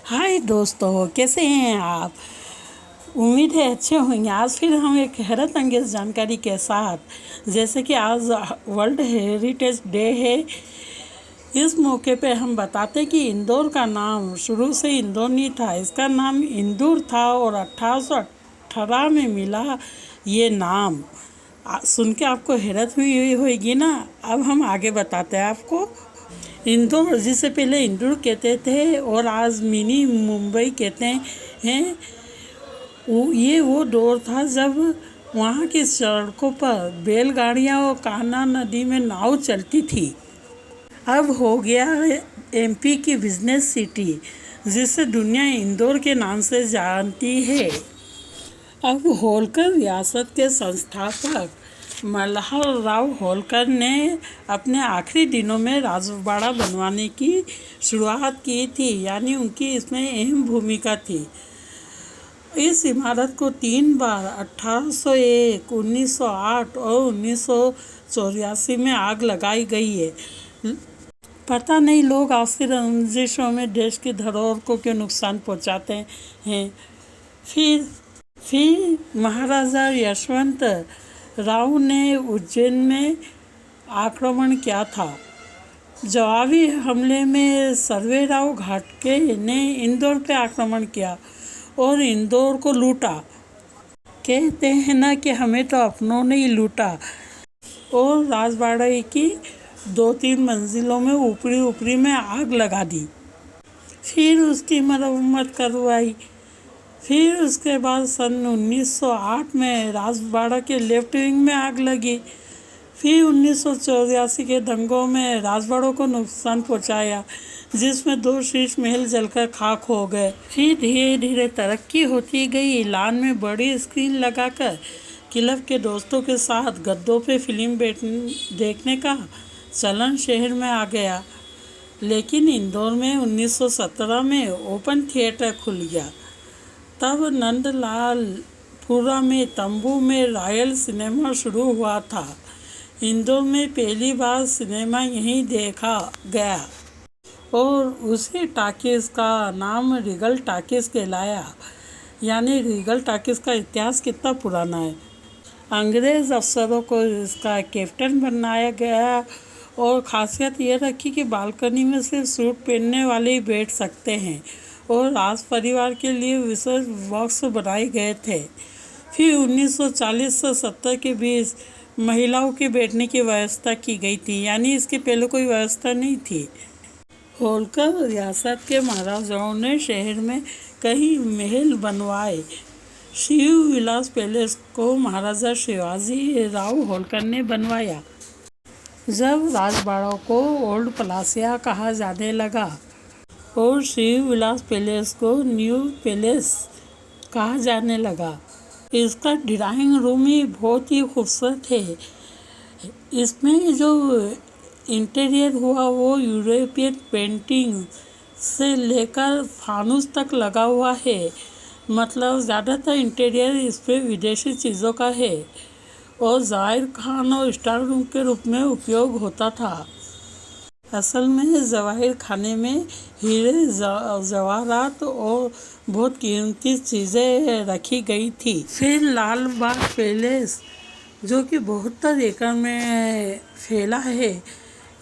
हाय दोस्तों, कैसे हैं आप। उम्मीद है अच्छे होंगे। आज फिर हम एक हैरत अंगेज जानकारी के साथ, जैसे कि आज वर्ल्ड हेरिटेज डे है। इस मौके पे हम बताते हैं कि इंदौर का नाम शुरू से इंदौर नहीं था, इसका नाम इंदौर था और 1818 में मिला ये नाम। सुन के आपको हैरत हुई होगी ना। अब हम आगे बताते हैं आपको। इंदौर, जिसे पहले इंदौर कहते थे और आज मिनी मुंबई कहते हैं, वो दौर था जब वहाँ की सड़कों पर बैलगाड़ियाँ और कान्हा नदी में नाव चलती थी। अब हो गया एमपी की बिजनेस सिटी, जिसे दुनिया इंदौर के नाम से जानती है। अब होलकर रियासत के संस्थापक मल्हार राव होलकर ने अपने आखिरी दिनों में राजवाड़ा बनवाने की शुरुआत की थी, यानी उनकी इसमें अहम भूमिका थी। इस इमारत को 3 बार 1801, 1908 और 1984 में आग लगाई गई है। पता नहीं लोग आपसी रंजिशों में देश की धरोहर को क्यों नुकसान पहुंचाते हैं। फिर महाराजा यशवंत राव ने उज्जैन में आक्रमण किया था। जवाबी हमले में सर्वेराव घाटगे ने इंदौर पे आक्रमण किया और इंदौर को लूटा। कहते हैं ना कि हमें तो अपनों ने ही लूटा। और राजवाड़ा की 2-3 मंजिलों में ऊपरी में आग लगा दी। फिर उसकी मरम्मत करवाई। फिर उसके बाद सन 1908 में राजवाड़ा के लेफ्ट विंग में आग लगी। फिर 1984 के दंगों में राजवाड़ों को नुकसान पहुंचाया, जिसमें 2 शीश महल जलकर खाक हो गए। फिर धीरे धीरे तरक्की होती गई। ऐलान में बड़ी स्क्रीन लगाकर क्लब के दोस्तों के साथ गद्दों पे फिल्म देखने का चलन शहर में आ गया। लेकिन इंदौर में 1917 में ओपन थिएटर खुल गया। तब नंदलालपुरा में तंबू में रॉयल सिनेमा शुरू हुआ था। इंदौर में पहली बार सिनेमा यहीं देखा गया और उसी टाकीज का नाम रीगल टाकीज कहलाया। यानी रीगल टाकीज का इतिहास कितना पुराना है। अंग्रेज़ अफसरों को इसका कैप्टन बनाया गया और ख़ासियत ये रखी कि बालकनी में सिर्फ सूट पहनने वाले ही बैठ सकते हैं और राज परिवार के लिए विशेष बॉक्स बनाए गए थे। फिर 1940 से 70 के बीच महिलाओं के बैठने की व्यवस्था की गई थी, यानी इसके पहले कोई व्यवस्था नहीं थी। होलकर रियासत के महाराजाओं ने शहर में कई महल बनवाए। शिव विलास पैलेस को महाराजा शिवाजी राव होलकर ने बनवाया। जब राजवाड़ा को ओल्ड पलासिया कहा जाने लगा और शिव विलास पैलेस को न्यू पैलेस कहा जाने लगा। इसका ड्राइंग रूम ही बहुत ही खूबसूरत है। इसमें जो इंटीरियर हुआ वो यूरोपियन पेंटिंग से लेकर फानुस तक लगा हुआ है। मतलब ज़्यादातर इंटीरियर इस पे विदेशी चीज़ों का है और ज़ाहिर खान और स्टार रूम के रूप में उपयोग होता था। असल में जवाहिर खाने में हीरे जवाहरात और बहुत कीमती चीज़ें रखी गई थी। फिर लाल बाग पैलेस, जो कि 72 एकड़ में फैला है,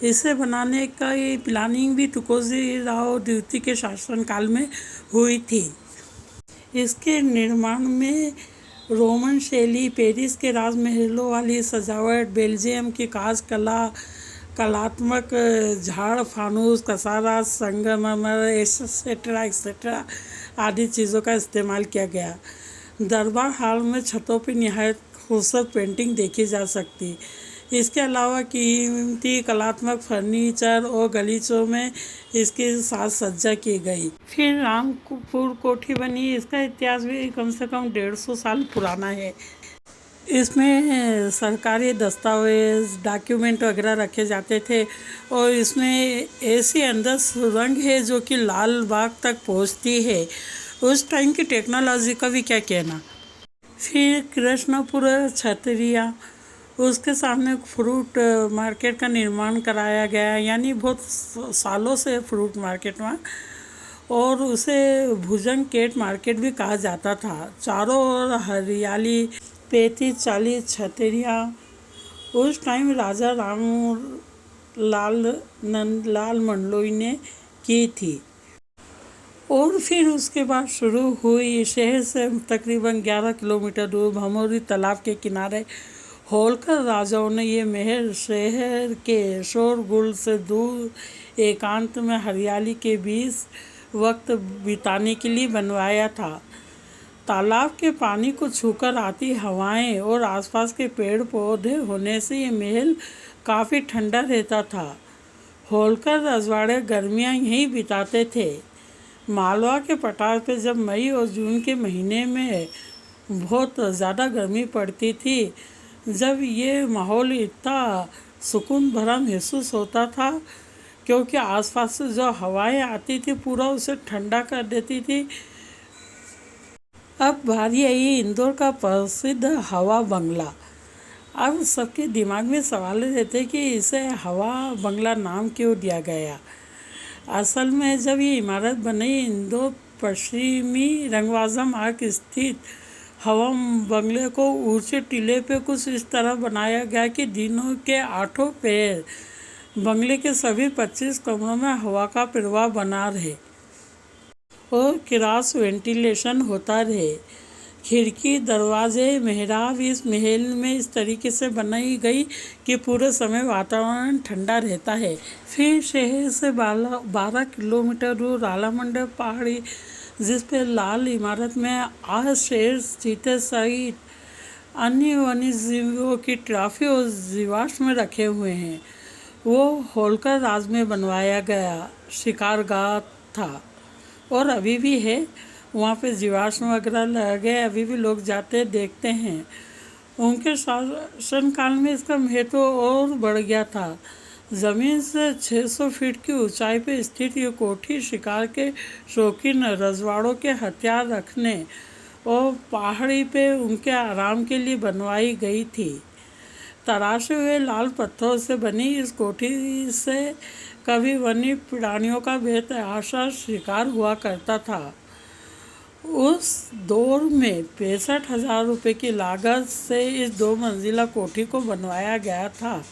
इसे बनाने का ये प्लानिंग भी तुकोजी राव द्वितीय के शासनकाल में हुई थी। इसके निर्माण में रोमन शैली, पेरिस के राजमहलों वाली सजावट, बेल्जियम की कांच कलात्मक झाड़ फानूस, कसारा, संगमरमर एक्सेट्रा आदि चीज़ों का इस्तेमाल किया गया। दरबार हॉल में छतों पर निहायत खूबसूरत पेंटिंग देखी जा सकती। इसके अलावा कीमती कलात्मक फर्नीचर और गलीचों में इसकी साज सज्जा की गई। फिर रामपुर कोठी बनी। इसका इतिहास भी कम से कम 150 साल पुराना है। इसमें सरकारी दस्तावेज, डॉक्यूमेंट वगैरह रखे जाते थे और इसमें ऐसी अंदर सुरंग है जो कि लाल बाग तक पहुंचती है। उस टाइम की टेक्नोलॉजी का भी क्या कहना। फिर कृष्णपुर छतरिया, उसके सामने फ्रूट मार्केट का निर्माण कराया गया, यानी बहुत सालों से फ्रूट मार्केट वहाँ। और उसे भुजंग केट मार्केट भी कहा जाता था। चारों ओर हरियाली, 35-40 छतरियाँ। उस टाइम राजा राम लाल नंदलाल मंडलोई ने की थी। और फिर उसके बाद शुरू हुई शहर से तकरीबन 11 किलोमीटर दूर भमोरी तालाब के किनारे होलकर राजाओं ने ये महल शहर के शोरगुल से दूर एकांत में हरियाली के बीच वक्त बिताने के लिए बनवाया था। तालाब के पानी को छूकर आती हवाएं और आसपास के पेड़ पौधे होने से ये महल काफ़ी ठंडा रहता था। होलकर रजवाड़े गर्मियां यहीं बिताते थे। मालवा के पठार पे जब मई और जून के महीने में बहुत ज़्यादा गर्मी पड़ती थी, जब ये माहौल इतना सुकून भरा महसूस होता था क्योंकि आसपास से जो हवाएं आती थी पूरा उसे ठंडा कर देती थी। अब बारी आई इंदौर का प्रसिद्ध हवा बंगला। अब सबके दिमाग में सवाल रहते कि इसे हवा बंगला नाम क्यों दिया गया। असल में जब ये इमारत बनी, इंदौर पश्चिमी रंगवाजा मार्ग स्थित हवा बंगले को ऊंचे टीले पे कुछ इस तरह बनाया गया कि दिनों के 8 पहर बंगले के सभी 25 कमरों में हवा का प्रवाह बना रहे और क्रॉस वेंटिलेशन होता रहे। खिड़की, दरवाजे, मेहराब इस महल में इस तरीके से बनाई गई कि पूरे समय वातावरण ठंडा रहता है। फिर शहर से 12 किलोमीटर दूर रालामंडप पहाड़ी, जिस पे लाल इमारत में आज शेर, चीते सहित अन्य वन्य जीवों की ट्रॉफी और जीवाश्म रखे हुए हैं, वो होलकर राज में बनवाया गया शिकारगाह था और अभी भी है। वहाँ पे जीवाश्म वगैरह लगे, अभी भी लोग जाते देखते हैं। उनके शासनकाल में इसका महत्व और बढ़ गया था। ज़मीन से 600 फीट की ऊंचाई पर स्थित ये कोठी शिकार के शौकीन रजवाड़ों के हथियार रखने और पहाड़ी पे उनके आराम के लिए बनवाई गई थी। तराशे हुए लाल पत्थरों से बनी इस कोठी से कभी वन्य प्राणियों का बेतहाशा शिकार हुआ करता था। उस दौर में 65,000 रुपये की लागत से इस 2 मंजिला कोठी को बनवाया गया था।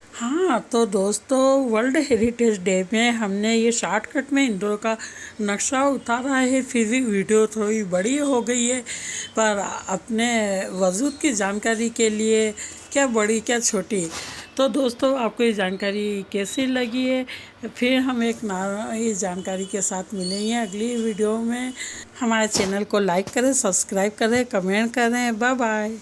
हाँ तो दोस्तों, वर्ल्ड हेरिटेज डे में हमने ये शॉर्टकट में इंदौर का नक्शा उतारा है। फिर भी वीडियो थोड़ी बड़ी हो गई है, पर अपने वजूद की जानकारी के लिए क्या बड़ी क्या छोटी। तो दोस्तों, आपको ये जानकारी कैसी लगी है? फिर हम एक नई जानकारी के साथ मिलेंगे अगली वीडियो में। हमारे चैनल को लाइक करें, सब्सक्राइब करें, कमेंट करें। Bye bye.